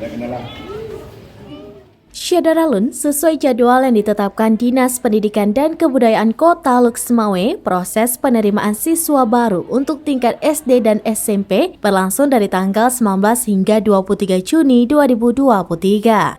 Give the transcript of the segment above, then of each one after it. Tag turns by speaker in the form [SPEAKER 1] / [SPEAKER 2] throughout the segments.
[SPEAKER 1] ada kenalan.
[SPEAKER 2] Syadaralun, sesuai jadwal yang ditetapkan Dinas Pendidikan dan Kebudayaan Kota Lhokseumawe, proses penerimaan siswa baru untuk tingkat SD dan SMP berlangsung dari tanggal 19 hingga 23 Juni 2023.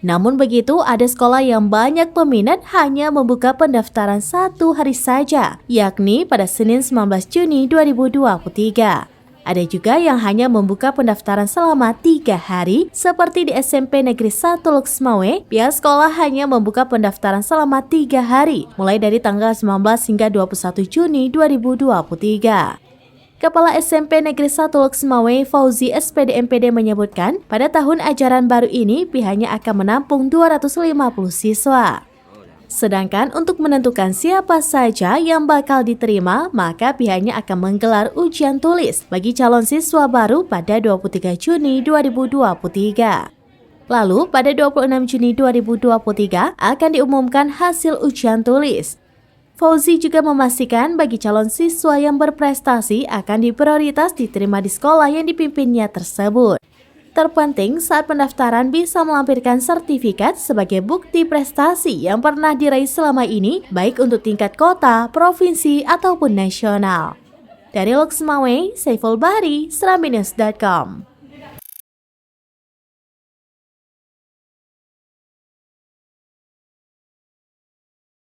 [SPEAKER 2] Namun begitu, ada sekolah yang banyak peminat hanya membuka pendaftaran satu hari saja, yakni pada Senin 19 Juni 2023. Ada juga yang hanya membuka pendaftaran selama 3 hari, seperti di SMP Negeri 1 Lhokseumawe, pihak sekolah hanya membuka pendaftaran selama 3 hari, mulai dari tanggal 19 hingga 21 Juni 2023. Kepala SMP Negeri 1 Lhokseumawe, Fauzi SPD MPD menyebutkan, pada tahun ajaran baru ini pihaknya akan menampung 250 siswa. Sedangkan untuk menentukan siapa saja yang bakal diterima, maka pihaknya akan menggelar ujian tulis bagi calon siswa baru pada 23 Juni 2023. Lalu pada 26 Juni 2023 akan diumumkan hasil ujian tulis. Fauzi juga memastikan bagi calon siswa yang berprestasi akan diprioritas diterima di sekolah yang dipimpinnya tersebut. Terpenting saat pendaftaran bisa melampirkan sertifikat sebagai bukti prestasi yang pernah diraih selama ini, baik untuk tingkat kota, provinsi, ataupun nasional. Dari Lhokseumawe, Saiful Bahri, serambinews.com.